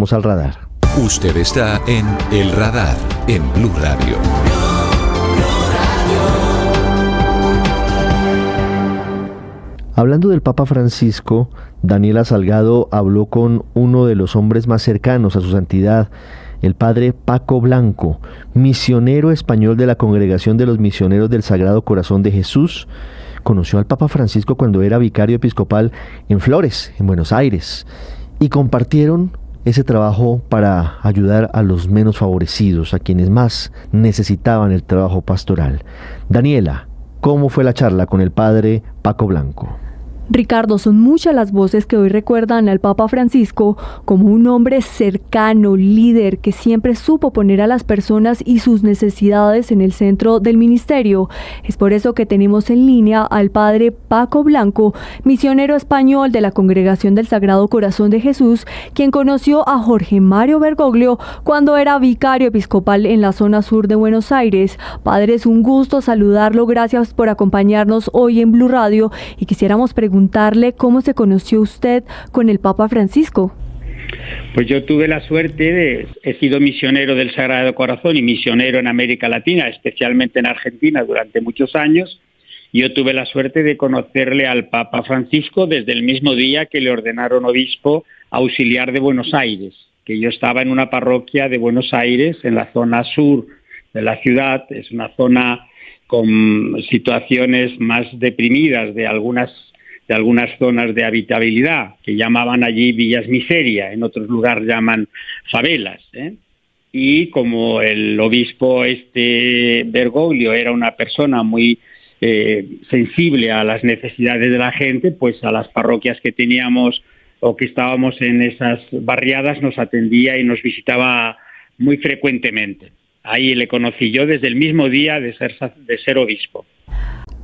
Regresamos al radar. Usted está en El Radar, en Blue Radio. Hablando del Papa Francisco, Daniela Salgado habló con uno de los hombres más cercanos a su santidad, el padre Paco Blanco, misionero español de la Congregación de los Misioneros del Sagrado Corazón de Jesús. Conoció al Papa Francisco cuando era vicario episcopal en Flores, en Buenos Aires, y compartieron ese trabajo para ayudar a los menos favorecidos, a quienes más necesitaban el trabajo pastoral. Daniela, ¿cómo fue la charla con el padre Paco Blanco? Ricardo, son muchas las voces que hoy recuerdan al Papa Francisco como un hombre cercano, líder, que siempre supo poner a las personas y sus necesidades en el centro del ministerio. Es por eso que tenemos en línea al padre Paco Blanco, misionero español de la Congregación del Sagrado Corazón de Jesús, quien conoció a Jorge Mario Bergoglio cuando era vicario episcopal en la zona sur de Buenos Aires. Padre, es un gusto saludarlo, gracias por acompañarnos hoy en Blue Radio y quisiéramos preguntarle cómo se conoció usted con el Papa Francisco. Pues yo tuve la suerte he sido misionero del Sagrado Corazón y misionero en América Latina, especialmente en Argentina durante muchos años. Yo tuve la suerte de conocerle al Papa Francisco desde el mismo día que le ordenaron obispo auxiliar de Buenos Aires, que yo estaba en una parroquia de Buenos Aires, en la zona sur de la ciudad. Es una zona con situaciones más deprimidas de algunas zonas de habitabilidad, que llamaban allí villas miseria, en otros lugares llaman favelas, Y como el obispo Bergoglio era una persona muy sensible a las necesidades de la gente, pues a las parroquias que teníamos o que estábamos en esas barriadas nos atendía y nos visitaba muy frecuentemente. Ahí le conocí yo desde el mismo día de ser obispo.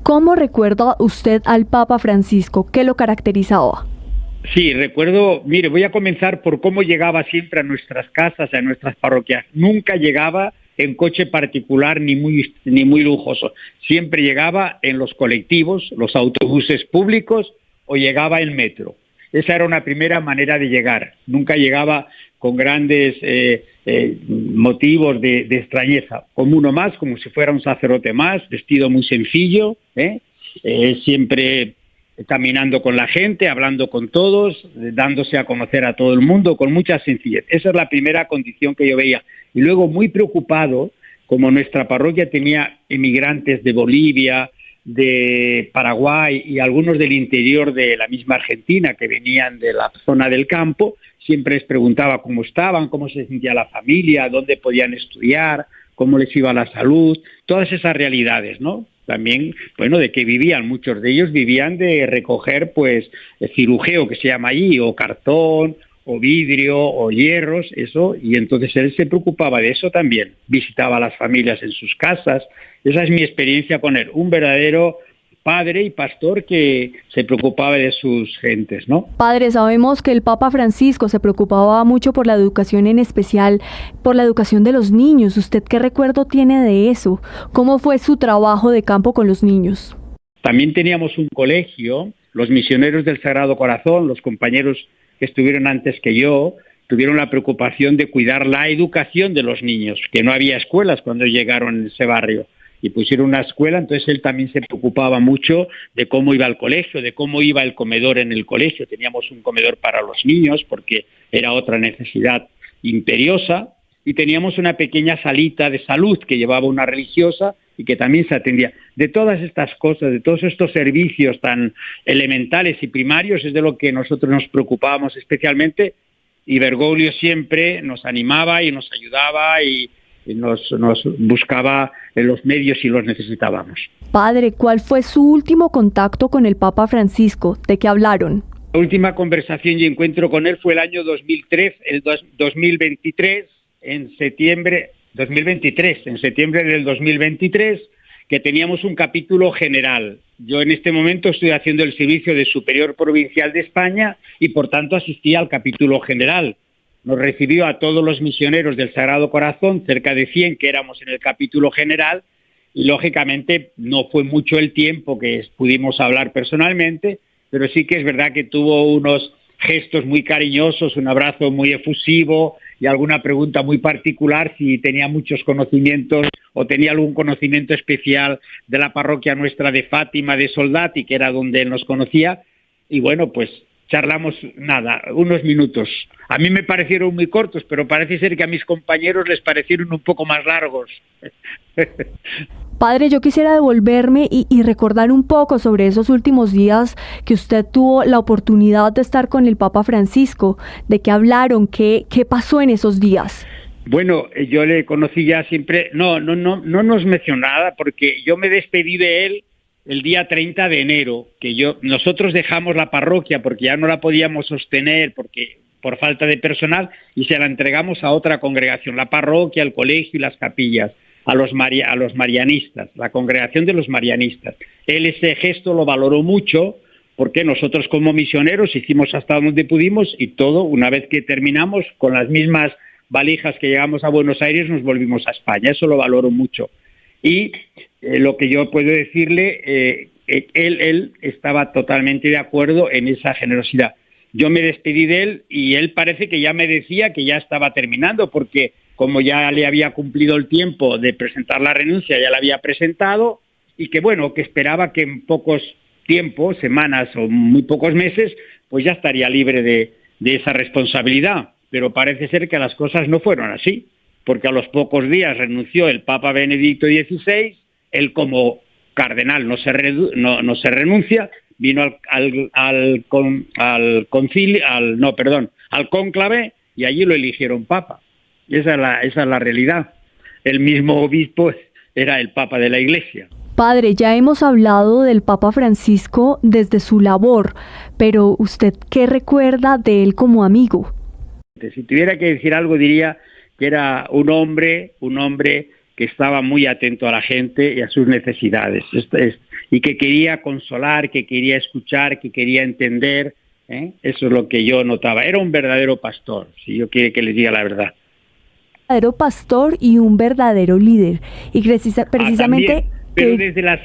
¿Cómo recuerda usted al Papa Francisco? ¿Qué lo caracterizaba? Sí, recuerdo, mire, voy a comenzar por cómo llegaba siempre a nuestras casas, a nuestras parroquias. Nunca llegaba en coche particular ni muy lujoso. Siempre llegaba en los colectivos, los autobuses públicos o llegaba en metro. Esa era una primera manera de llegar. Nunca llegaba con grandes motivos de extrañeza, como uno más, como si fuera un sacerdote más, vestido muy sencillo, siempre caminando con la gente, hablando con todos, dándose a conocer a todo el mundo, con mucha sencillez. Esa es la primera condición que yo veía. Y luego muy preocupado, como nuestra parroquia tenía emigrantes de Bolivia, de Paraguay y algunos del interior de la misma Argentina que venían de la zona del campo, siempre les preguntaba cómo estaban, cómo se sentía la familia, dónde podían estudiar, cómo les iba la salud, todas esas realidades, ¿no? También, bueno, de que vivían, muchos de ellos vivían de recoger, pues, el cirujeo que se llama allí, o cartón, o vidrio, o hierros, eso, y entonces él se preocupaba de eso también, visitaba a las familias en sus casas. Esa es mi experiencia con él, un verdadero padre y pastor que se preocupaba de sus gentes, ¿no? Padre, sabemos que el Papa Francisco se preocupaba mucho por la educación, en especial por la educación de los niños. ¿Usted qué recuerdo tiene de eso? ¿Cómo fue su trabajo de campo con los niños? También teníamos un colegio, los misioneros del Sagrado Corazón, los compañeros que estuvieron antes que yo, tuvieron la preocupación de cuidar la educación de los niños, que no había escuelas cuando llegaron a ese barrio. Y pusieron una escuela, entonces él también se preocupaba mucho de cómo iba el colegio, de cómo iba el comedor en el colegio. Teníamos un comedor para los niños porque era otra necesidad imperiosa, y teníamos una pequeña salita de salud que llevaba una religiosa y que también se atendía. De todas estas cosas, de todos estos servicios tan elementales y primarios, es de lo que nosotros nos preocupábamos especialmente, y Bergoglio siempre nos animaba y nos ayudaba y nos buscaba en los medios si los necesitábamos. Padre, ¿cuál fue su último contacto con el Papa Francisco? ¿De qué hablaron? La última conversación y encuentro con él fue el año 2023, en septiembre del 2023, que teníamos un capítulo general. Yo en este momento estoy haciendo el servicio de Superior Provincial de España y por tanto asistí al capítulo general. Nos recibió a todos los misioneros del Sagrado Corazón, cerca de 100 que éramos en el capítulo general, y lógicamente no fue mucho el tiempo que pudimos hablar personalmente, pero sí que es verdad que tuvo unos gestos muy cariñosos, un abrazo muy efusivo y alguna pregunta muy particular si tenía muchos conocimientos o tenía algún conocimiento especial de la parroquia nuestra de Fátima de Soldati, que era donde él nos conocía. Y bueno, pues charlamos nada, unos minutos. A mí me parecieron muy cortos, pero parece ser que a mis compañeros les parecieron un poco más largos. Padre, yo quisiera devolverme y recordar un poco sobre esos últimos días que usted tuvo la oportunidad de estar con el Papa Francisco. ¿De qué hablaron? ¿Qué pasó en esos días? Bueno, yo le conocí ya siempre, no nos mencionó nada, porque yo me despedí de él el día 30 de enero, que nosotros dejamos la parroquia porque ya no la podíamos sostener por falta de personal, y se la entregamos a otra congregación, la parroquia, el colegio y las capillas, a los marianistas, la congregación de los marianistas. Él ese gesto lo valoró mucho, porque nosotros como misioneros hicimos hasta donde pudimos, y todo, una vez que terminamos, con las mismas valijas que llegamos a Buenos Aires, nos volvimos a España. Eso lo valoro mucho. Y lo que yo puedo decirle, él estaba totalmente de acuerdo en esa generosidad. Yo me despedí de él y él parece que ya me decía que ya estaba terminando, porque como ya le había cumplido el tiempo de presentar la renuncia, ya la había presentado, y que bueno, que esperaba que en pocos tiempos, semanas o muy pocos meses, pues ya estaría libre de esa responsabilidad. Pero parece ser que las cosas no fueron así, porque a los pocos días renunció el Papa Benedicto XVI, él como cardenal no se renuncia, vino al cónclave, y allí lo eligieron Papa. Esa es la realidad. El mismo obispo era el Papa de la Iglesia. Padre, ya hemos hablado del Papa Francisco desde su labor, pero ¿usted qué recuerda de él como amigo? Si tuviera que decir algo, diría que era un hombre que estaba muy atento a la gente y a sus necesidades, y que quería consolar, que quería escuchar, que quería entender. Eso es lo que yo notaba. Era un verdadero pastor, si yo quiero que les diga la verdad. Un verdadero pastor y un verdadero líder. Y precisamente... También, pero desde la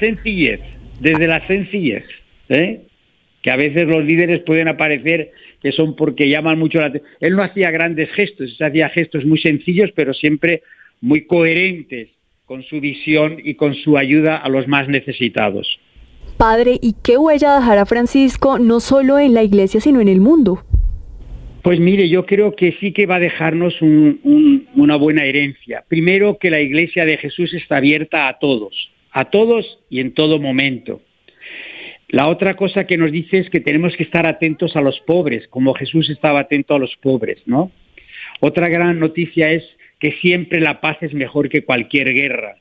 sencillez, que a veces los líderes pueden aparecer que son porque llaman mucho la atención. Él no hacía grandes gestos, hacía gestos muy sencillos, pero siempre muy coherentes con su visión y con su ayuda a los más necesitados. Padre, ¿y qué huella dejará Francisco no solo en la Iglesia, sino en el mundo? Pues mire, yo creo que sí que va a dejarnos una buena herencia. Primero, que la Iglesia de Jesús está abierta a todos y en todo momento. La otra cosa que nos dice es que tenemos que estar atentos a los pobres, como Jesús estaba atento a los pobres, ¿no? Otra gran noticia es que siempre la paz es mejor que cualquier guerra,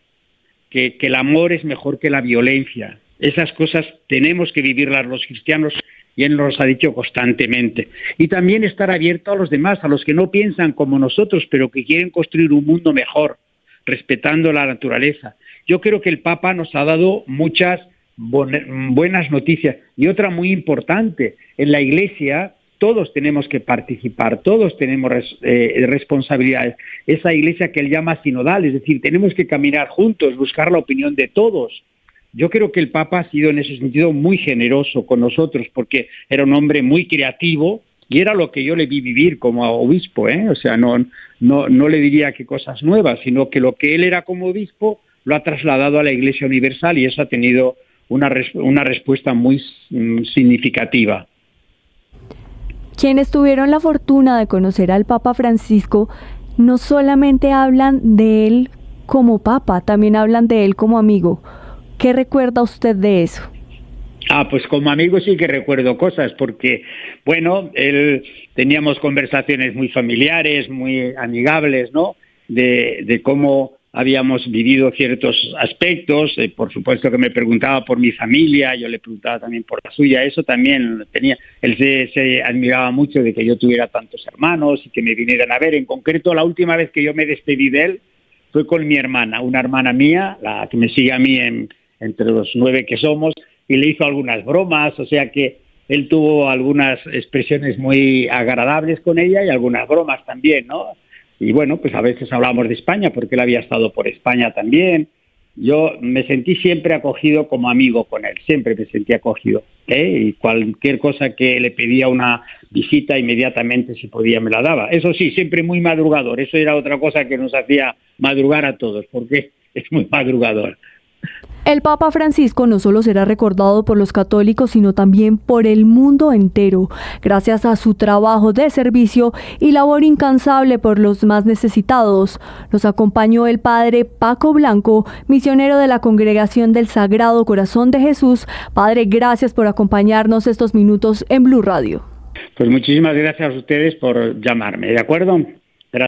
que el amor es mejor que la violencia. Esas cosas tenemos que vivirlas los cristianos, y Él nos ha dicho constantemente. Y también estar abierto a los demás, a los que no piensan como nosotros, pero que quieren construir un mundo mejor, respetando la naturaleza. Yo creo que el Papa nos ha dado muchas buenas noticias. Y otra muy importante, en la Iglesia todos tenemos que participar, todos tenemos responsabilidades. Esa Iglesia que él llama sinodal, es decir, tenemos que caminar juntos, buscar la opinión de todos. Yo creo que el Papa ha sido en ese sentido muy generoso con nosotros, porque era un hombre muy creativo y era lo que yo le vi vivir como obispo, O sea, no le diría que cosas nuevas, sino que lo que él era como obispo lo ha trasladado a la Iglesia Universal, y eso ha tenido una respuesta muy significativa. Quienes tuvieron la fortuna de conocer al Papa Francisco no solamente hablan de él como Papa, también hablan de él como amigo. ¿Qué recuerda usted de eso? Pues como amigo sí que recuerdo cosas, porque, bueno, teníamos conversaciones muy familiares, muy amigables, ¿no? De cómo habíamos vivido ciertos aspectos. Por supuesto que me preguntaba por mi familia, yo le preguntaba también por la suya. Eso también tenía. Él se admiraba mucho de que yo tuviera tantos hermanos y que me vinieran a ver. En concreto, la última vez que yo me despedí de él fue con mi hermana, una hermana mía, la que me sigue a mí entre los 9 que somos, y le hizo algunas bromas, o sea que él tuvo algunas expresiones muy agradables con ella y algunas bromas también, ¿no? Y bueno, pues a veces hablamos de España, porque él había estado por España también, yo me sentí siempre acogido como amigo con él, siempre me sentí acogido, y cualquier cosa que le pedía una visita, inmediatamente si podía me la daba. Eso sí, siempre muy madrugador, eso era otra cosa que nos hacía madrugar a todos, porque es muy madrugador. El Papa Francisco no solo será recordado por los católicos, sino también por el mundo entero, gracias a su trabajo de servicio y labor incansable por los más necesitados. Nos acompañó el Padre Paco Blanco, misionero de la Congregación del Sagrado Corazón de Jesús. Padre, gracias por acompañarnos estos minutos en Blue Radio. Pues muchísimas gracias a ustedes por llamarme, ¿de acuerdo?